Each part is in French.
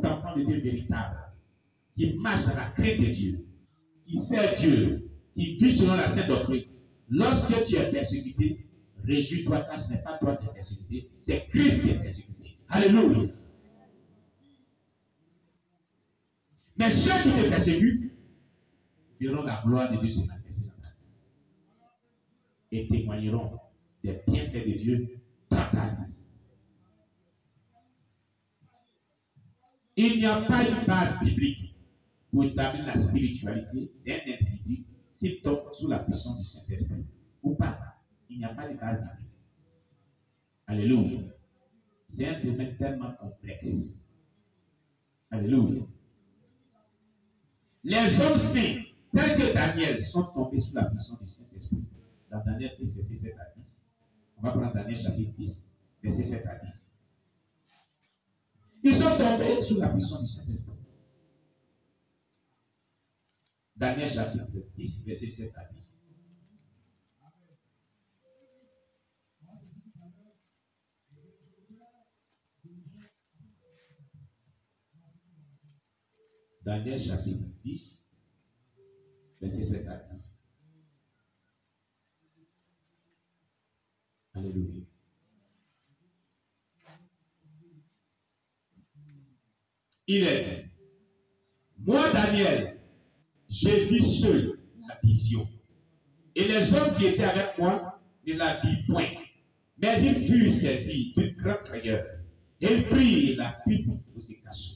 enfant de Dieu véritable, qui marche dans la crainte de Dieu, qui sert Dieu, qui vit selon la sainte doctrine, lorsque tu es persécuté, réjouis-toi car ce n'est pas toi qui es persécuté, c'est Christ qui est persécuté. Alléluia. Mais ceux qui te persécutent verront la gloire de Dieu se manifester dans ta vie et témoigneront des bienfaits de Dieu dans ta vie. Il n'y a pas une base biblique pour établir la spiritualité d'un individu s'il tombe sous la puissance du Saint-Esprit ou pas. Il n'y a pas de base biblique. Alléluia. C'est un domaine tellement complexe. Alléluia. Les hommes saints, tels que Daniel, sont tombés sous la puissance du Saint-Esprit. Dans Daniel 10, verset 7 à 10. On va prendre Daniel chapitre 10, verset 7 à 10. Ils sont tombés sous la puissance du Saint-Esprit. Daniel chapitre 10, verset 7 à 10. Daniel chapitre 10, verset 7 à 10. Alléluia. Il est dit, moi Daniel, j'ai vu seul la vision. Et les hommes qui étaient avec moi ne la virent point. Mais ils furent saisis d'une grande frayeur. Et ils prirent la pute pour se cacher.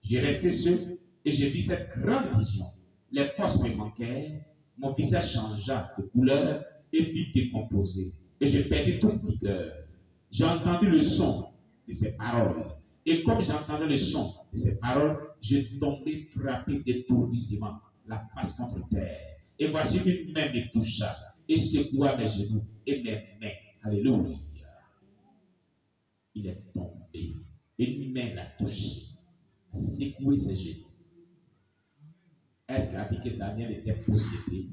J'ai resté seul et j'ai vu cette grande vision. Les forces me manquèrent, mon visage changea de couleur et fut décomposé. Et j'ai perdu toute vigueur. J'ai entendu le son de ces paroles. Et comme j'entendais le son de ces paroles, j'ai tombé frappé d'étourdissement, la face contre terre. Et voici qu'une main me toucha et secoua mes genoux et mes mains. Alléluia. Il est tombé. Une main l'a touché, a secoué ses genoux. Est-ce qu'il a dit que Daniel était possédé?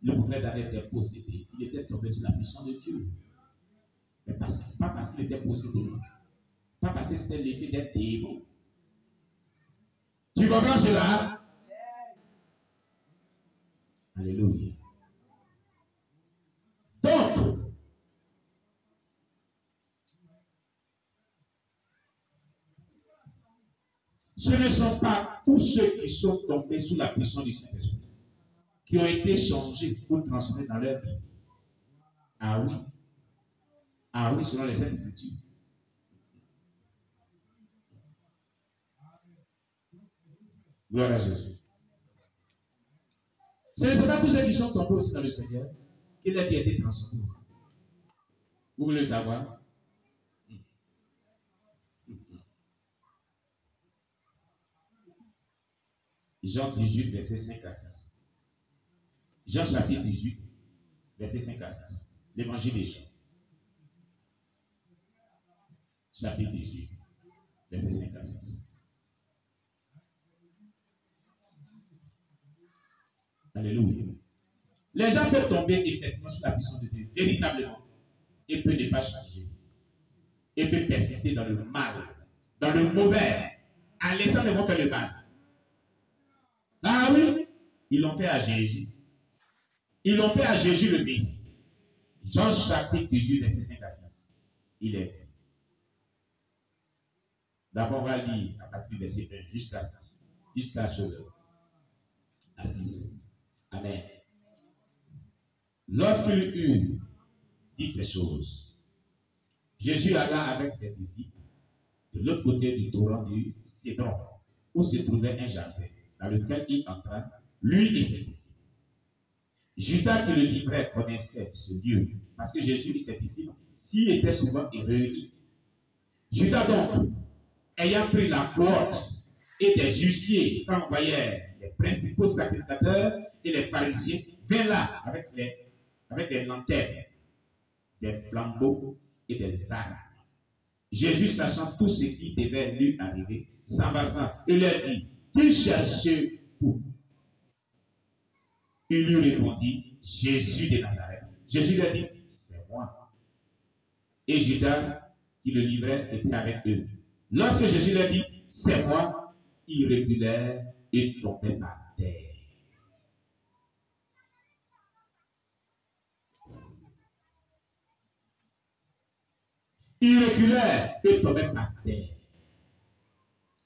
Le prophète Daniel était possédé. Il était tombé sur la puissance de Dieu. Mais pas parce qu'il était possédé. Pas parce que c'était l'effet d'un démon. Tu comprends cela? Alléluia. Donc, ce ne sont pas tous ceux qui sont tombés sous la puissance du Saint-Esprit qui ont été changés ou transformés dans leur vie. Ah oui. Ah oui, selon les Saintes Écritures. Gloire à Jésus. Ce ne sont pas tous ceux qui sont tombés aussi dans le Seigneur qui leur vie a été transformée aussi. Vous voulez le savoir? Jean 18, verset 5 à 6. Jean chapitre 18, verset 5 à 6. L'évangile de Jean. Chapitre 18, verset 5 à 6. Alléluia. Les gens peuvent tomber effectivement sous la puissance de Dieu, véritablement, et peuvent ne pas changer. Et peuvent persister dans le mal, dans le mauvais, en laissant les gens faire le mal. Ah oui, ils l'ont fait à Jésus. Ils l'ont fait à Jésus le Messie. Jean chapitre 18, verset 5 à 6. Il est dit. D'abord, on va lire à partir du verset 1 jusqu'à 6. Jusqu'à 6. Amen. Lorsqu'il eut dit ces choses, Jésus alla avec ses disciples de l'autre côté du torrent du Cédron, où se trouvait un jardin, dans lequel il entra, lui et ses disciples. Judas qui le livrait connaissait ce lieu, parce que Jésus et ses disciples s'y étaient souvent réunis. Judas donc, ayant pris la cohorte et des huissiers qu'envoyaient les principaux sacrificateurs et les pharisiens, vint là avec des lanternes, des flambeaux et des armes. Jésus, sachant tout ce qui devait lui arriver, s'avança et leur dit, qui cherchez-vous? Il lui répondit, Jésus de Nazareth. Jésus leur dit, c'est moi. Et Judas, qui le livrait, était avec eux. Lorsque Jésus leur dit, c'est moi, ils reculèrent et tombaient par terre. Ils reculèrent et tombaient par terre.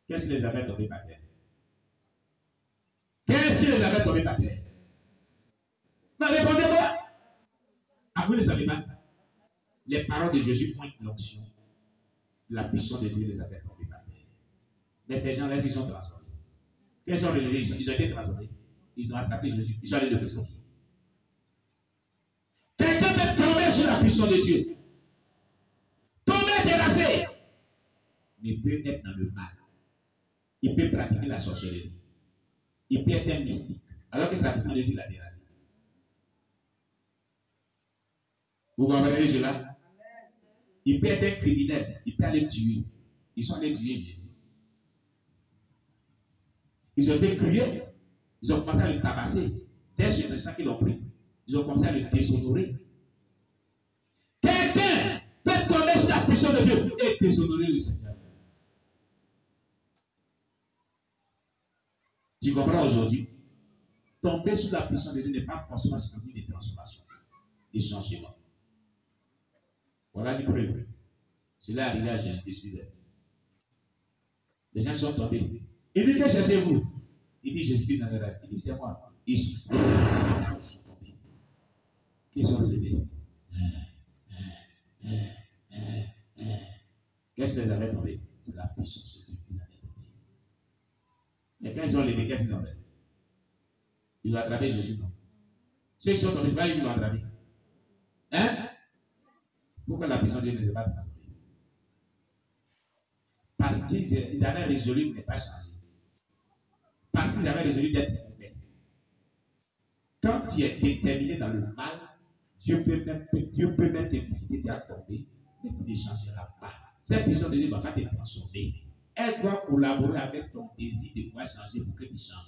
Qu'est-ce qui les avait tombés par terre? Qu'est-ce qui les avait tombés par terre? Non, répondez-moi. Ah, vous ne savez pas. Les paroles de Jésus pointent l'onction. La puissance de Dieu les avait tombés par terre. Mais ces gens-là, ils sont transformés. Quels sont les gens? Ils ont été transformés. Ils ont attrapé Jésus. Ils sont allés de prison. Quelqu'un peut tomber sur la puissance de Dieu. Tomber terrassé. Mais peut être dans le mal. Il peut pratiquer la sorcellerie. Il peut être un mystique. Alors que c'est la puissance de Dieu qui l'a terrassé. Vous comprenez cela? Il peut être un criminel. Il peut aller tuer. Ils sont allés tuer Jésus. Ils ont été criés. Ils ont commencé à le tabasser. Dès ce instant qu'ils l'ont pris, ils ont commencé à le déshonorer. Quelqu'un peut tomber sur la puissance de Dieu et déshonorer le Seigneur. Tu comprends aujourd'hui? Tomber sous la puissance de Dieu n'est pas forcément synonyme de transformation, de changement. Voilà les preuves. Cela est arrivé à Jésus-Christ. Les gens sont tombés. Il dit, que cherchez-vous? Il dit, Jésus-Christ dans le rêve. Il dit, c'est moi. Ils sont tombés. Qu'ils sont levés. Qu'est-ce que les avait tombés? C'est la puissance de Dieu qui les avait tombés. Mais quand ils sont levés, qu'est-ce qu'ils ont fait? Ils ont attrapé Jésus, non? Ceux qui sont tombés, c'est pas eux qui l'ont attrapé. Hein? Pourquoi la puissance de Dieu ne les a pas transformés? Parce qu'ils avaient résolu de ne pas changer. Parce qu'ils avaient résolu d'être mauvais. Quand tu es déterminé dans le mal, Dieu peut même te visiter, tu as tombé, mais tu ne changeras pas. Cette puissance de Dieu ne va pas te transformer. Elle doit collaborer avec ton désir de pouvoir changer pour que tu changes.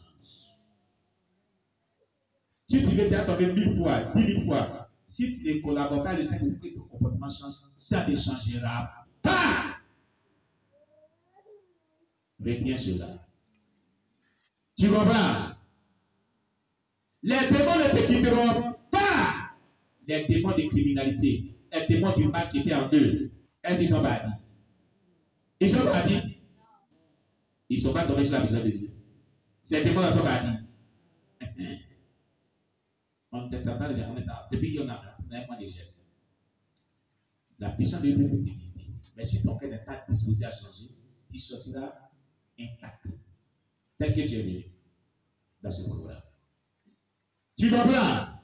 Tu peux te tomber 1000 fois, 10 000 fois. Si tu ne collabores pas, le Seigneur, que ton comportement change, ça ne changera pas. Retiens cela. Tu comprends? Les démons ne te quitteront pas. Les démons de criminalité, les démons du mal qui étaient en eux, est-ce qu'ils sont bâtis? Ils sont bâtis. Ils ne sont pas tombés sur la puissance de Dieu. Ces démons sont bâtis. On est en train de dire, depuis qu'on a un mois de gel. La puissance de Dieu peut te visiter. Mais si ton cœur n'est pas disposé à changer, tu sortiras intact. Tel que tu es venu dans ce programme. Tu comprends?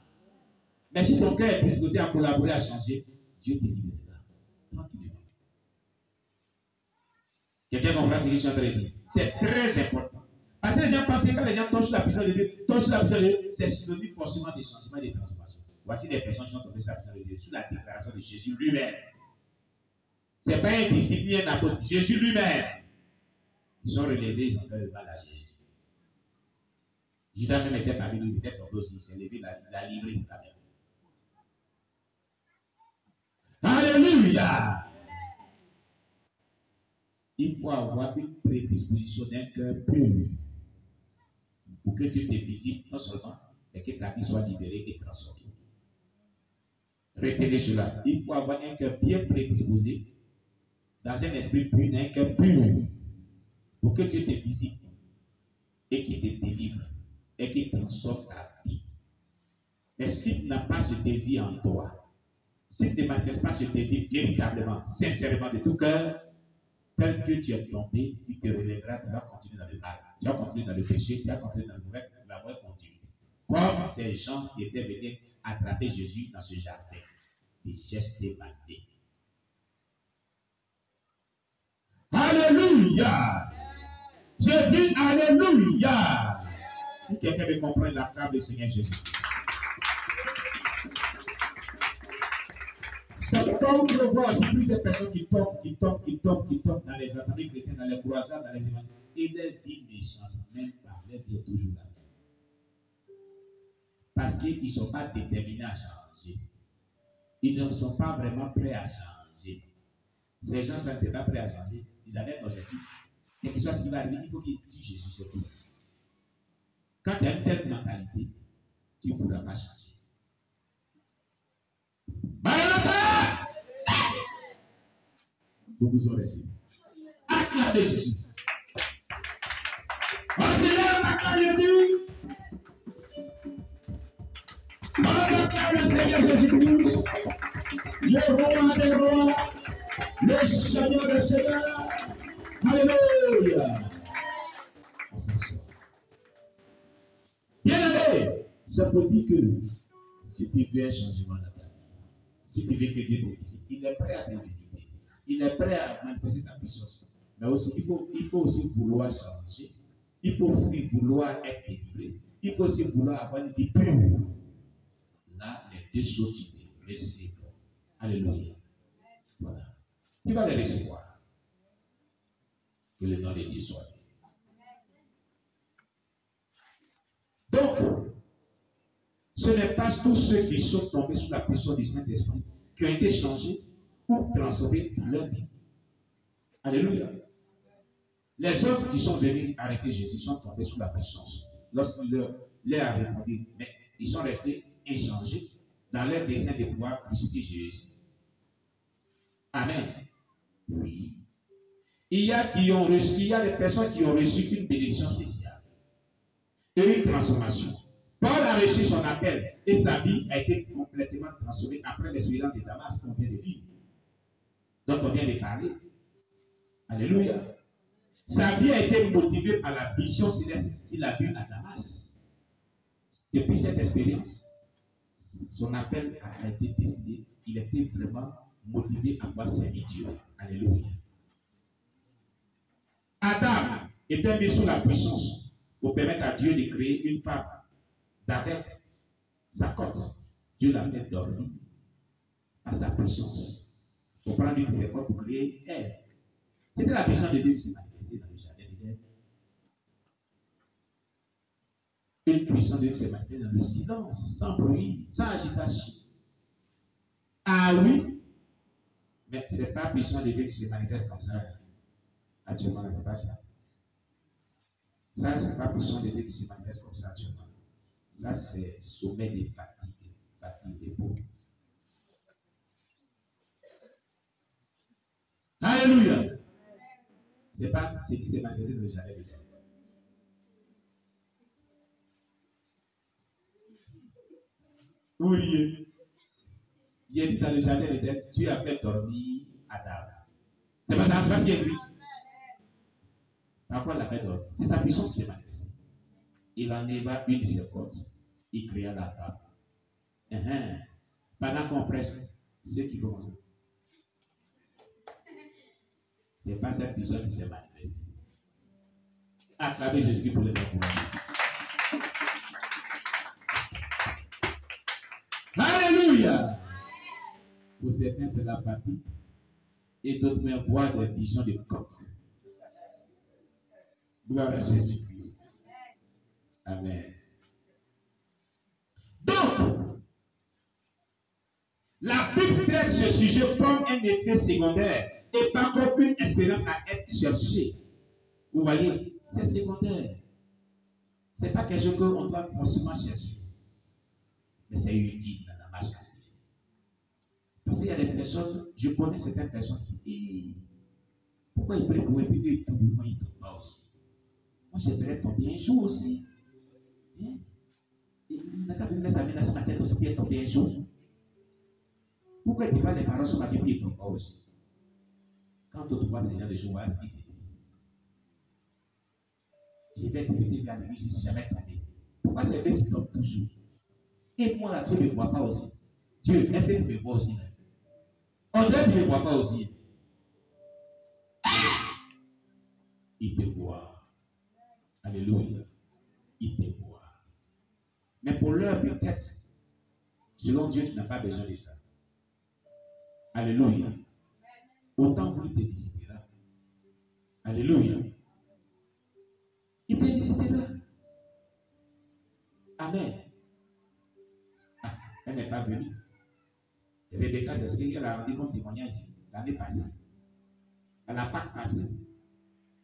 Mais si ton cœur est disposé à collaborer, à changer, Dieu te libérera. Tranquillement. Quelqu'un comprend ce que je suis en train de dire? C'est très important. Parce que les gens pensent que quand les gens tombent sur la puissance de Dieu, c'est synonyme forcément de changement et de transformation. Voici des personnes qui sont tombées sur la puissance de Dieu, sur la déclaration de Jésus lui-même. Ce n'est pas un disciple ni un apôtre, Jésus lui-même. Ils sont relevés, ils ont fait le mal à Jésus. Judas même était parmi nous, il était tombé aussi, il s'est levé, il a livré quand même. Alléluia! Il faut avoir une prédisposition d'un cœur pur pour que Dieu te visite non seulement, mais que ta vie soit libérée et transformée. Retenez cela. Il faut avoir un cœur bien prédisposé, dans un esprit pur, un cœur pur, pour que Dieu te visite et qu'il te délivre et qu'il transforme ta vie. Mais si tu n'as pas ce désir en toi, si tu ne manifestes pas ce désir véritablement, sincèrement de tout cœur, tel que tu es tombé, tu te relèveras, tu vas continuer dans le mal, tu vas continuer dans le péché, tu vas continuer dans la mauvaise conduite. Comme ces gens qui étaient venus attraper Jésus dans ce jardin, des gestes démandés. Alléluia! Je dis Alléluia! Si quelqu'un veut comprendre, l'acclame le Seigneur Jésus. C'est comme on voit aussi plusieurs personnes qui tombent dans les assemblées chrétiennes, dans les croisades, dans les évangiles. Et leur vie ne change même pas. Leur vie est toujours la même. Parce qu'ils ne sont pas déterminés à changer. Ils ne sont pas vraiment prêts à changer. Ces gens ne sont pas prêts à changer. Ils avaient un objectif. Quelque chose qui va arriver, il faut qu'ils disent Jésus, c'est tout. Quand tu as une telle mentalité, tu ne pourras pas changer. Vous vous aurez essayé. Acclamez Jésus. On célèbre, acclame Jésus. On acclame le Seigneur Jésus-Christ. Le roi des rois. Le Seigneur des seigneurs. Alléluia. On s'assoit. Bien aimé, ça peut dire que si tu veux un changement dans ta vie, si tu veux que Dieu te visite, il est prêt à te visiter. Il est prêt à manifester sa puissance. Mais aussi, il faut aussi vouloir changer. Il faut aussi vouloir être délivré. Il faut aussi vouloir avoir une vie pure. Là, les deux choses, tu devrais recevoir. Alléluia. Voilà. Tu vas les recevoir. Que le nom de Dieu soit. Donc, ce n'est pas tous ceux qui sont tombés sous la pression du Saint-Esprit qui ont été changés ou transformés dans leur vie. Alléluia. Les hommes qui sont venus arrêter Jésus sont tombés sous la puissance. Lorsqu'il leur a répondu, mais ils sont restés inchangés dans leur dessein de pouvoir crucifier Jésus. Amen. Oui. Il y a des personnes qui ont reçu une bénédiction spéciale et une transformation. Paul a reçu son appel et sa vie a été complètement transformée après l'expérience de Damas qu'on vient de lire, dont on vient de parler. Alléluia. Sa vie a été motivée par la vision céleste qu'il a vue à Damas. Depuis cette expérience, son appel a été décidé. Il était vraiment motivé à voir servir Dieu. Alléluia. Adam était mis sous la puissance pour permettre à Dieu de créer une femme d'avec sa côte. Dieu l'a fait dormir à sa puissance. Pour prendre une de ses côtes pour créer elle. C'était la puissance de Dieu qui s'est manifestée dans le jardin d'Éden. Une puissance de Dieu qui s'est manifestée dans le silence, sans bruit, sans agitation. Ah oui, mais ce n'est pas la puissance de Dieu qui se manifeste comme ça. Actuellement, ce n'est pas ça. Ça, ce n'est pas la puissance de Dieu qui se manifeste comme ça actuellement. Ça, c'est sommet des fatigues, fatigue des pauvres. Alléluia. Ce n'est pas ce qui s'est manifesté dans le jardin d'Éden. Oui. Il est dit dans le jardin d'Éden, tu as fait dormir Adam. C'est pas ça, c'est pas ce qu'il est écrit. Pourquoi il l'a fait dormir? C'est sa puissance qui s'est manifestée. Il enleva une de ses côtes. Il créa la femme. Pendant qu'on presse, ceux qui font ça. Ce n'est pas cette puissance qui s'est manifestée. Acclamez Jésus pour les encourager. Alléluia. Pour certains, c'est la fatigue. Et d'autres même voient des visions de coq. Gloire à Jésus-Christ. Amen. Donc, la Bible traite ce sujet comme un effet secondaire et pas comme une expérience à être cherchée. Vous voyez, c'est secondaire. Ce n'est pas quelque chose qu'on doit forcément chercher. Mais c'est utile dans la marche chrétienne. Parce qu'il y a des personnes, je connais certaines personnes qui disent pourquoi ils prient pour eux et puis ils tombent, moi ils ne tombent pas aussi. Moi j'aimerais tomber un jour aussi. Il n'a qu'à me mettre sa main dans ma tête aussi puis tomber un jour. Pourquoi il ne dit pas les paroles sur ma vie puis ils ne tombent pas aussi? Quand on voit ces gens de choses, voilà ce qu'ils se disent. Je vais te péter vers l'église, je ne suis jamais tombé. Pourquoi c'est eux qui tombent toujours? Et moi là, Dieu ne me voit pas aussi. Dieu, est-ce que tu me vois aussi? On dirait que tu ne me vois pas aussi. Il te voit. Alléluia. Il te voit. Mais pour l'heure, peut-être, selon Dieu, tu n'as pas besoin de ça. Alléluia. Autant vous te visitera. Alléluia. Il te visitera. Amen. Ah, elle n'est pas venue. Rebecca, c'est ce qu'elle a rendu comme témoignage l'année passée. Elle n'a pas cassé.